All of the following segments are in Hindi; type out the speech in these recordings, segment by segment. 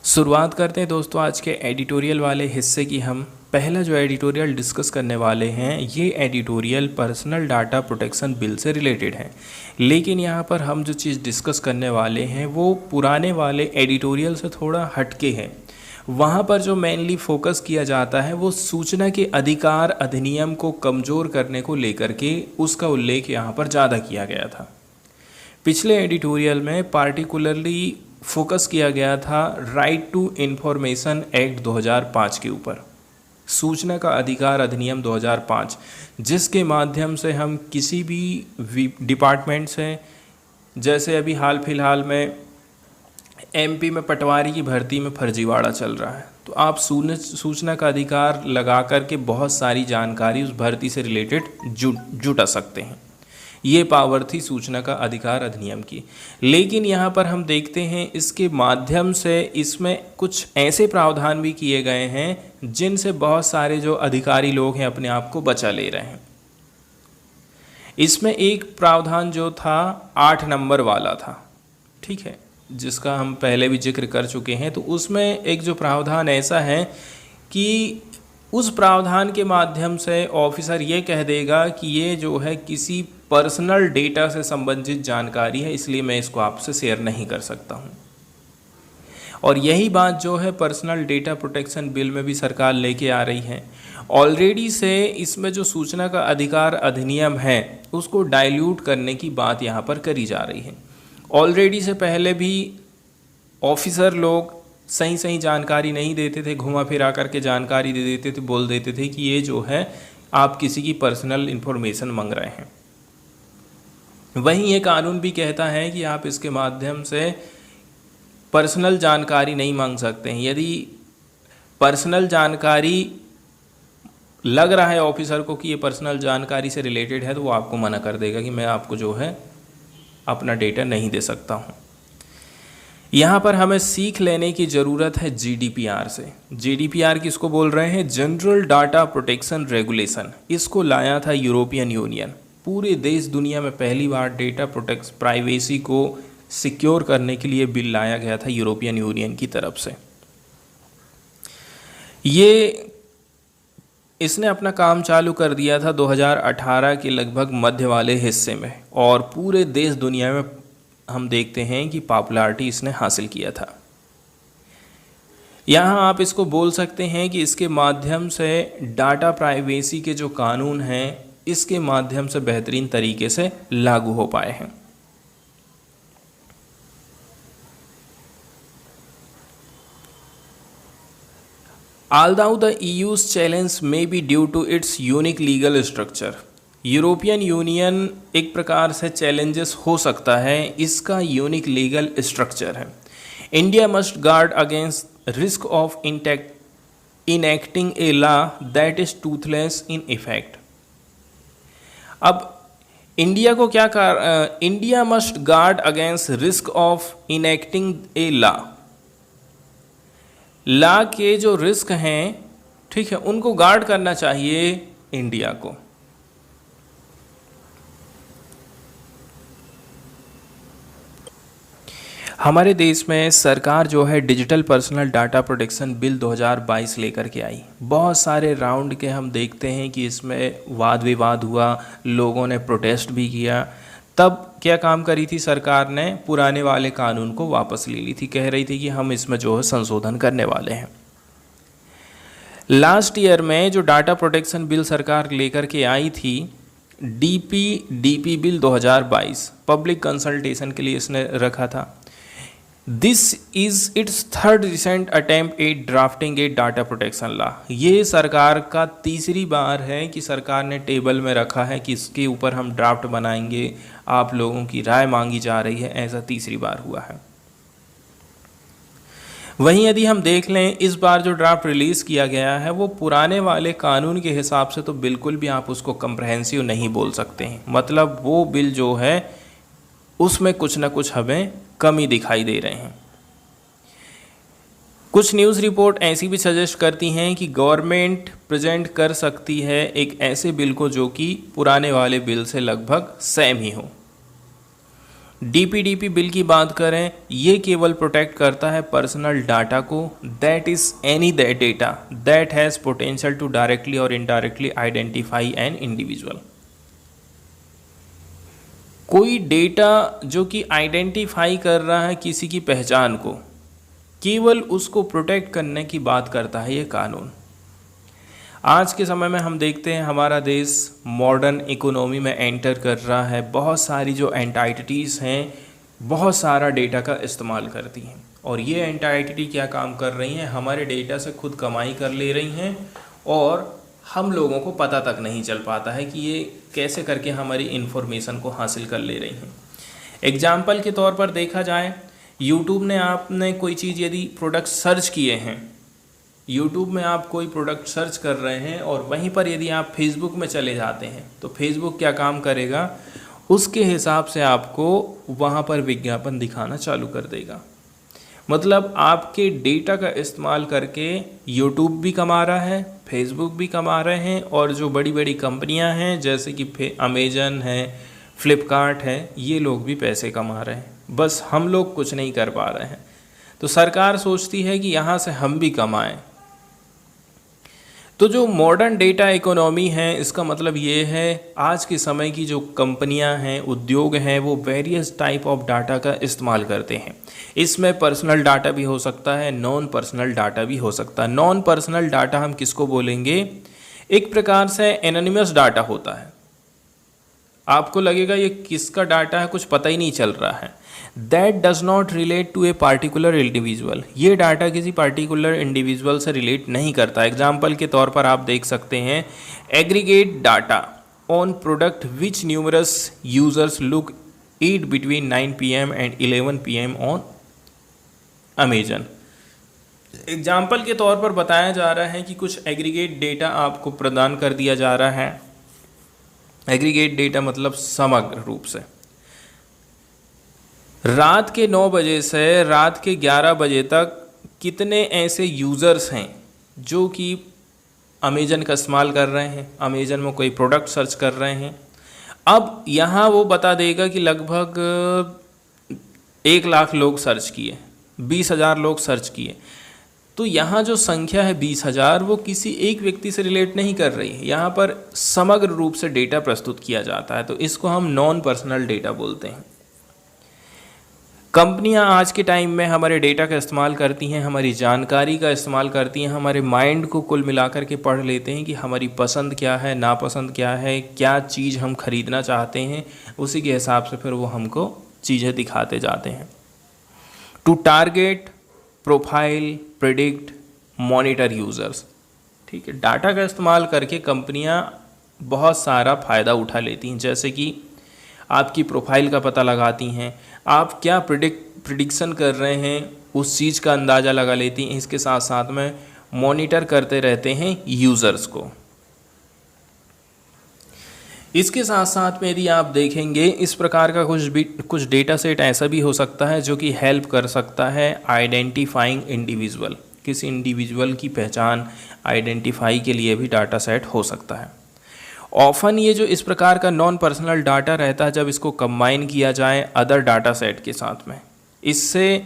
शुरुआत करते हैं दोस्तों आज के एडिटोरियल वाले हिस्से की। हम पहला जो एडिटोरियल डिस्कस करने वाले हैं ये editorial personal data protection bill से रिलेटेड है। लेकिन यहाँ पर हम जो चीज़ डिस्कस करने वाले हैं वो पुराने वाले एडिटोरियल से थोड़ा हटके है। वहाँ पर जो मेनली फोकस किया जाता है वो सूचना के अधिकार अधिनियम को कमज़ोर करने को लेकर के उसका उल्लेख यहाँ पर ज़्यादा किया गया था। पिछले एडिटोरियल में पार्टिकुलरली फोकस किया गया था राइट टू इंफॉर्मेशन एक्ट 2005 के ऊपर, सूचना का अधिकार अधिनियम 2005, जिसके माध्यम से हम किसी भी डिपार्टमेंट से, जैसे अभी हाल फिलहाल में एमपी में पटवारी की भर्ती में फर्जीवाड़ा चल रहा है, तो आप सूचना का अधिकार लगा करके बहुत सारी जानकारी उस भर्ती से रिलेटेड जुटा सकते हैं। ये पावर थी सूचना का अधिकार अधिनियम की। लेकिन यहाँ पर हम देखते हैं इसके माध्यम से इसमें कुछ ऐसे प्रावधान भी किए गए हैं जिनसे बहुत सारे जो अधिकारी लोग हैं अपने आप को बचा ले रहे हैं। इसमें एक प्रावधान जो था 8 नंबर वाला था, ठीक है, जिसका हम पहले भी जिक्र कर चुके हैं। तो उसमें एक जो प्रावधान ऐसा है कि उस प्रावधान के माध्यम से ऑफिसर ये कह देगा कि ये जो है किसी पर्सनल डेटा से संबंधित जानकारी है, इसलिए मैं इसको आपसे शेयर नहीं कर सकता हूँ। और यही बात जो है पर्सनल डेटा प्रोटेक्शन बिल में भी सरकार लेके आ रही है। ऑलरेडी से इसमें जो सूचना का अधिकार अधिनियम है उसको डाइल्यूट करने की बात यहाँ पर करी जा रही है। ऑलरेडी से पहले भी ऑफिसर लोग सही सही जानकारी नहीं देते थे, घुमा फिरा करके जानकारी दे देते थे, बोल देते थे कि ये जो है आप किसी की पर्सनल इन्फॉर्मेशन मांग रहे हैं। वहीं ये कानून भी कहता है कि आप इसके माध्यम से पर्सनल जानकारी नहीं मांग सकते हैं। यदि पर्सनल जानकारी लग रहा है ऑफिसर को कि ये पर्सनल जानकारी से रिलेटेड है, तो वो आपको मना कर देगा कि मैं आपको जो है अपना डेटा नहीं दे सकता हूँ। यहाँ पर हमें सीख लेने की ज़रूरत है जीडीपीआर से। जीडीपीआर किसको बोल रहे हैं? General data protection regulation. इसको लाया था यूरोपियन यूनियन। पूरे देश दुनिया में पहली बार डेटा प्राइवेसी को सिक्योर करने के लिए बिल लाया गया था यूरोपियन यूनियन की तरफ से। इसने अपना काम चालू कर दिया था 2018 के लगभग मध्य वाले हिस्से में, और पूरे देश दुनिया में हम देखते हैं कि पॉपुलैरिटी इसने हासिल किया था। यहाँ आप इसको बोल सकते हैं कि इसके माध्यम से डाटा प्राइवेसी के जो कानून हैं इसके माध्यम से बेहतरीन तरीके से लागू हो पाए हैं। Although the EU's challenge may be due to its unique legal structure, European union एक प्रकार से चैलेंजेस हो सकता है, इसका यूनिक लीगल स्ट्रक्चर है। India must guard against risk of enacting a law that is toothless in effect. अब इंडिया को India must guard against risk of enacting a law के जो रिस्क हैं, ठीक है, उनको गार्ड करना चाहिए इंडिया को। हमारे देश में सरकार जो है digital personal data protection bill 2022 लेकर के आई। बहुत सारे राउंड के हम देखते हैं कि इसमें वाद विवाद हुआ, लोगों ने प्रोटेस्ट भी किया। तब क्या काम करी थी सरकार ने? पुराने वाले कानून को वापस ले ली थी। कह रही थी कि हम इसमें जो है संशोधन करने वाले हैं। लास्ट ईयर में जो डाटा प्रोटेक्शन बिल सरकार लेकर के आई थी, डीपी बिल 2022, पब्लिक कंसल्टेशन के लिए इसने रखा था। This is it's third recent attempt at drafting A data protection law. ये सरकार का तीसरी बार है कि सरकार ने टेबल में रखा है कि इसके ऊपर हम ड्राफ्ट बनाएंगे, आप लोगों की राय मांगी जा रही है, ऐसा तीसरी बार हुआ है। वहीं यदि हम देख लें इस बार जो ड्राफ्ट रिलीज़ किया गया है वो पुराने वाले कानून के हिसाब से तो बिल्कुल भी आप उसको कम्प्रहेंसिव नहीं बोल सकते हैं। मतलब वो बिल जो है उसमें कुछ ना कुछ हमें कमी दिखाई दे रहे हैं। कुछ न्यूज़ रिपोर्ट ऐसी भी सजेस्ट करती हैं कि गवर्नमेंट प्रेजेंट कर सकती है एक ऐसे बिल को जो कि पुराने वाले बिल से लगभग सेम ही हो। डीपीडीपी बिल की बात करें, ये केवल प्रोटेक्ट करता है पर्सनल डाटा को, that is any that data that has potential to directly और इनडायरेक्टली आइडेंटिफाई एन इंडिविजुअल। कोई डेटा जो कि आइडेंटिफाई कर रहा है किसी की पहचान को, केवल उसको प्रोटेक्ट करने की बात करता है ये कानून। आज के समय में हम देखते हैं हमारा देश मॉडर्न इकोनॉमी में एंटर कर रहा है। बहुत सारी जो एंटाइटिटीज़ हैं बहुत सारा डेटा का इस्तेमाल करती हैं, और ये एंटाइटिटी क्या काम कर रही हैं, हमारे डेटा से खुद कमाई कर ले रही हैं, और हम लोगों को पता तक नहीं चल पाता है कि ये कैसे करके हमारी इन्फॉर्मेशन को हासिल कर ले रही हैं। एग्जाम्पल के तौर पर देखा जाए, यूट्यूब ने आपने कोई चीज़ यदि प्रोडक्ट सर्च किए हैं, यूट्यूब में आप कोई प्रोडक्ट सर्च कर रहे हैं और वहीं पर यदि आप फेसबुक में चले जाते हैं तो फेसबुक क्या काम करेगा, उसके हिसाब से आपको वहाँ पर विज्ञापन दिखाना चालू कर देगा। मतलब आपके डेटा का इस्तेमाल करके यूट्यूब भी कमा रहा है, फेसबुक भी कमा रहे हैं, और जो बड़ी बड़ी कंपनियां हैं जैसे कि अमेजन है, फ्लिपकार्ट है, ये लोग भी पैसे कमा रहे हैं। बस हम लोग कुछ नहीं कर पा रहे हैं। तो सरकार सोचती है कि यहाँ से हम भी कमाएं। तो जो मॉडर्न डेटा इकोनॉमी है, इसका मतलब ये है आज के समय की जो कंपनियां हैं, उद्योग हैं, वो वेरियस टाइप ऑफ डाटा का इस्तेमाल करते हैं। इसमें पर्सनल डाटा भी हो सकता है, नॉन पर्सनल डाटा भी हो सकता है। नॉन पर्सनल डाटा हम किसको बोलेंगे, एक प्रकार से एनोनिमस डाटा होता है। आपको लगेगा ये किसका डाटा है, कुछ पता ही नहीं चल रहा है। That does not relate to a particular individual. ये डाटा किसी पार्टिकुलर इंडिविजुअल से रिलेट नहीं करता। एग्जाम्पल के तौर पर आप देख सकते हैं, aggregate data on product which numerous users look eat between 9 PM and 11 PM on Amazon. Example के तौर पर बताया जा रहा है कि कुछ एग्रीगेट डेटा आपको प्रदान कर दिया जा रहा है। एग्रीगेट डेटा मतलब समग्र रूप से रात के 9 बजे से रात के 11 बजे तक कितने ऐसे यूज़र्स हैं जो कि अमेजन का इस्तेमाल कर रहे हैं, अमेजन में कोई प्रोडक्ट सर्च कर रहे हैं। अब यहाँ वो बता देगा कि लगभग 1 लाख लोग सर्च किए, 20,000 लोग सर्च किए। तो यहाँ जो संख्या है 20,000 वो किसी एक व्यक्ति से रिलेट नहीं कर रही है, यहाँ पर समग्र रूप से डेटा प्रस्तुत किया जाता है। तो इसको हम नॉन पर्सनल डेटा बोलते हैं। कंपनियां आज के टाइम में हमारे डेटा का इस्तेमाल करती हैं, हमारी जानकारी का इस्तेमाल करती हैं, हमारे माइंड को कुल मिलाकर के पढ़ लेते हैं कि हमारी पसंद क्या है, नापसंद क्या है, क्या चीज़ हम खरीदना चाहते हैं, उसी के हिसाब से फिर वो हमको चीज़ें दिखाते जाते हैं। To target, profile, predict, monitor users. ठीक है, डाटा का इस्तेमाल करके कंपनियां बहुत सारा फ़ायदा उठा लेती हैं, जैसे कि आपकी प्रोफाइल का पता लगाती हैं, आप क्या प्रिडिक्शन कर रहे हैं उस चीज़ का अंदाज़ा लगा लेती हैं। इसके साथ साथ में मॉनिटर करते रहते हैं यूज़र्स को। इसके साथ साथ में यदि आप देखेंगे, इस प्रकार का कुछ डेटा सेट ऐसा भी हो सकता है जो कि हेल्प कर सकता है आइडेंटिफाइंग इंडिविजुअल। किसी इंडिविजुअल की पहचान आइडेंटिफाई के लिए भी डाटा सेट हो सकता है। ऑफन ये जो इस प्रकार का नॉन पर्सनल डाटा रहता है, जब इसको कंबाइन किया जाए अदर डाटा सेट के साथ में, इससे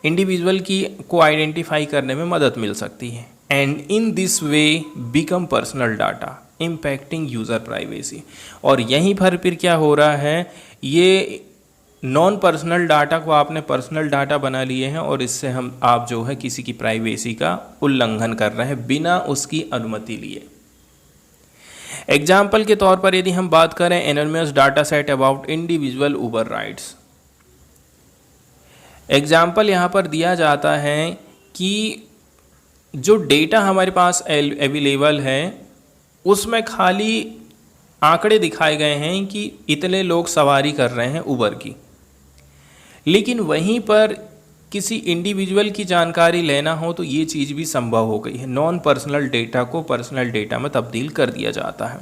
इंडिविजुअल को आइडेंटिफाई करने में मदद मिल सकती है। And in this way become personal data impacting user privacy. और यहीं पर फिर क्या हो रहा है, ये नॉन पर्सनल डाटा को आपने पर्सनल डाटा बना लिए हैं और इससे आप जो है किसी की प्राइवेसी का उल्लंघन कर रहे हैं बिना उसकी अनुमति लिए। एग्जाम्पल के तौर पर यदि हम बात करें, anonymous data set about individual Uber rides. Example यहाँ पर दिया जाता है कि जो डेटा हमारे पास अवेलेबल है उसमें खाली आंकड़े दिखाए गए हैं कि इतने लोग सवारी कर रहे हैं उबर की, लेकिन वहीं पर किसी इंडिविजुअल की जानकारी लेना हो तो ये चीज़ भी संभव हो गई है। नॉन पर्सनल डेटा को पर्सनल डेटा में तब्दील कर दिया जाता है।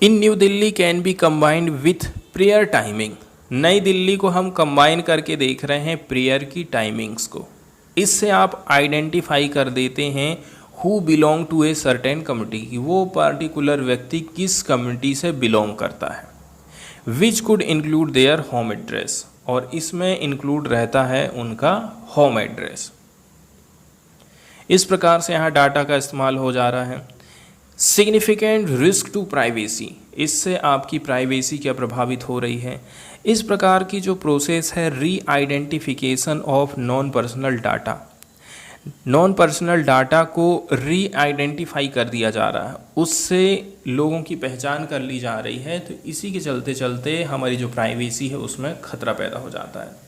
In new Delhi can be combined with prayer timing. नई दिल्ली को हम कंबाइन करके देख रहे हैं प्रेयर की टाइमिंग्स को। इससे आप आइडेंटिफाई कर देते हैं who belong to a certain community, कि वो पार्टिकुलर व्यक्ति किस कम्युनिटी से बिलोंग करता है। Which could include their home address, और इसमें इंक्लूड रहता है उनका होम एड्रेस। इस प्रकार से यहाँ डाटा का इस्तेमाल हो जा रहा है। सिग्निफिकेंट रिस्क टू प्राइवेसी, इससे आपकी प्राइवेसी क्या प्रभावित हो रही है। इस प्रकार की जो प्रोसेस है री identification of non personal data, non personal data को री आइडेंटिफाई कर दिया जा रहा है, उससे लोगों की पहचान कर ली जा रही है। तो इसी के चलते चलते हमारी जो प्राइवेसी है उसमें खतरा पैदा हो जाता है।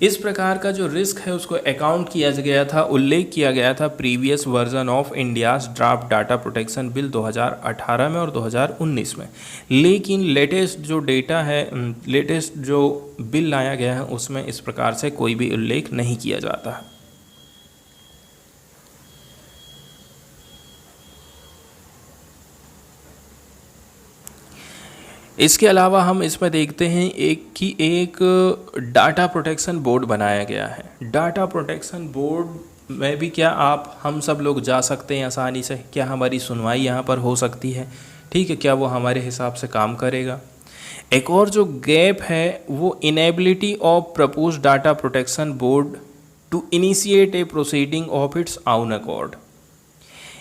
इस प्रकार का जो रिस्क है उसको अकाउंट किया गया था, उल्लेख किया गया था previous version of India's draft data protection bill 2018 में और 2019 में। लेकिन लेटेस्ट जो डेटा है, लेटेस्ट जो बिल लाया गया है उसमें इस प्रकार से कोई भी उल्लेख नहीं किया जाता है। इसके अलावा हम इसमें देखते हैं एक डाटा प्रोटेक्शन बोर्ड बनाया गया है। डाटा प्रोटेक्शन बोर्ड में भी क्या हम सब लोग जा सकते हैं आसानी से? क्या हमारी सुनवाई यहाँ पर हो सकती है? ठीक है, क्या वो हमारे हिसाब से काम करेगा? एक और जो गैप है वो inability of propose data protection board to initiate a proceeding of its own accord.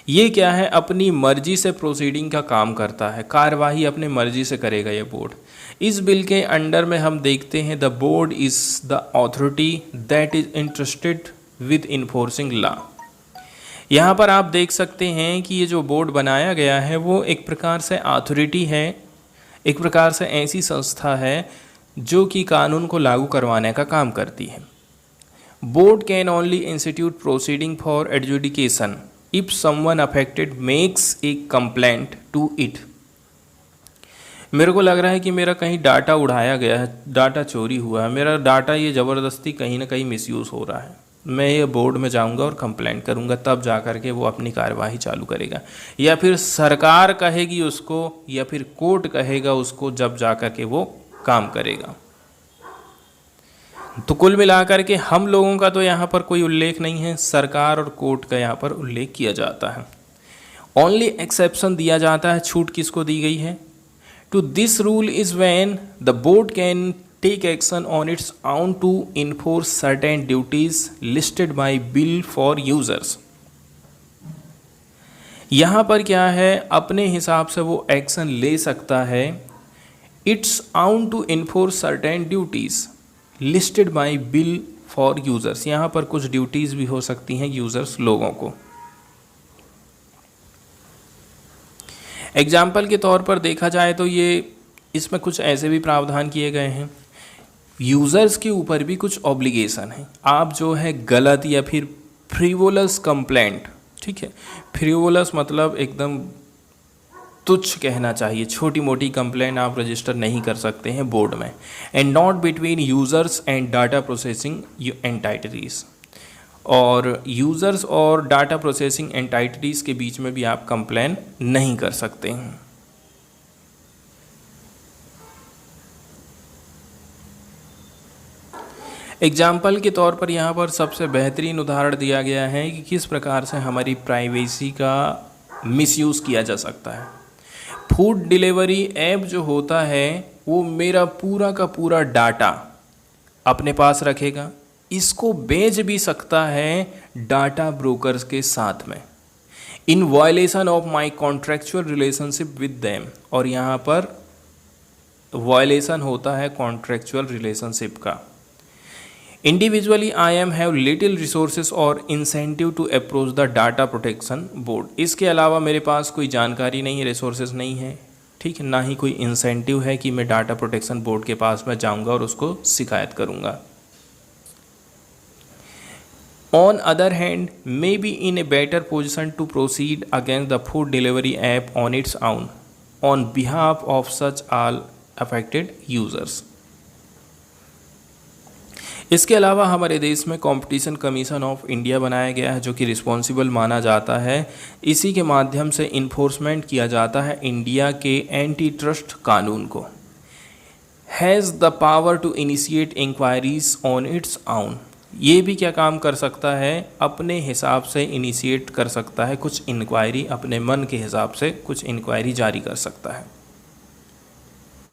ये क्या है? अपनी मर्जी से प्रोसीडिंग का काम करता है, कार्यवाही अपने मर्जी से करेगा ये बोर्ड। इस बिल के अंडर में हम देखते हैं the board is the authority that is interested with enforcing law. यहाँ पर आप देख सकते हैं कि ये जो बोर्ड बनाया गया है वो एक प्रकार से अथॉरिटी है, एक प्रकार से ऐसी संस्था है जो कि कानून को लागू करवाने का काम करती है। Board can only institute proceeding for adjudication if someone affected makes a complaint to it। मेरे को लग रहा है कि मेरा कहीं डाटा उड़ाया गया है, डाटा चोरी हुआ है, मेरा डाटा ये ज़बरदस्ती कहीं ना कहीं मिसयूज़ हो रहा है, मैं ये बोर्ड में जाऊंगा और कंप्लेंट करूंगा, तब जा कर के वो अपनी कार्यवाही चालू करेगा, या फिर सरकार कहेगी उसको, या फिर कोर्ट कहेगा उसको, जब जा कर के वो काम करेगा। तो कुल मिलाकर के हम लोगों का तो यहाँ पर कोई उल्लेख नहीं है, सरकार और कोर्ट का यहाँ पर उल्लेख किया जाता है। ओनली एक्सेप्शन दिया जाता है, छूट किसको दी गई है? To this rule is when the board can take action on its own to enforce certain duties listed by bill for users. यहाँ पर क्या है? अपने हिसाब से वो एक्शन ले सकता है, its own to enforce certain duties listed by bill for users. यहाँ पर कुछ ड्यूटीज़ भी हो सकती हैं यूज़र्स लोगों को। एग्जाम्पल के तौर पर देखा जाए तो ये इसमें कुछ ऐसे भी प्रावधान किए गए हैं, यूज़र्स के ऊपर भी कुछ ऑब्लिगेशन है। आप जो है गलत या फिर फ्रीवोलस कंप्लेंट, ठीक है, फ्रीवोलस मतलब एकदम तुच्छ कहना चाहिए, छोटी मोटी कंप्लेंट आप रजिस्टर नहीं कर सकते हैं बोर्ड में। And not between users and data processing एंटाइटीज़, और यूज़र्स और डाटा प्रोसेसिंग एंटाइटीज़ के बीच में भी आप कंप्लेन नहीं कर सकते हैं। एग्जाम्पल के तौर पर यहाँ पर सबसे बेहतरीन उदाहरण दिया गया है कि किस प्रकार से हमारी प्राइवेसी का मिसयूज़ किया जा सकता है। फूड डिलीवरी ऐप जो होता है वो मेरा पूरा का पूरा डाटा अपने पास रखेगा, इसको बेच भी सकता है डाटा ब्रोकर्स के साथ में, in violation of my contractual relationship with them. और यहाँ पर वायलेशन होता है कॉन्ट्रैक्चुअल रिलेशनशिप का। Individually I am have little resources और incentive to approach the data protection board. इसके अलावा मेरे पास कोई जानकारी नहीं है, रिसोर्सेज नहीं है, ठीक है, ना ही कोई इंसेंटिव है कि मैं डाटा प्रोटेक्शन बोर्ड के पास में जाऊंगा और उसको शिकायत करूंगा। On other hand may be in a better position to proceed against the food delivery app on its own on behalf of such all affected users. इसके अलावा हमारे देश में कंपटीशन कमीशन ऑफ इंडिया बनाया गया है जो कि रिस्पॉन्सिबल माना जाता है। इसी के माध्यम से इन्फोर्समेंट किया जाता है इंडिया के एंटी ट्रस्ट कानून को। Has the power to initiate inquiries on its own. ये भी क्या काम कर सकता है? अपने हिसाब से इनिशिएट कर सकता है कुछ इंक्वायरी, अपने मन के हिसाब से कुछ इंक्वायरी जारी कर सकता है।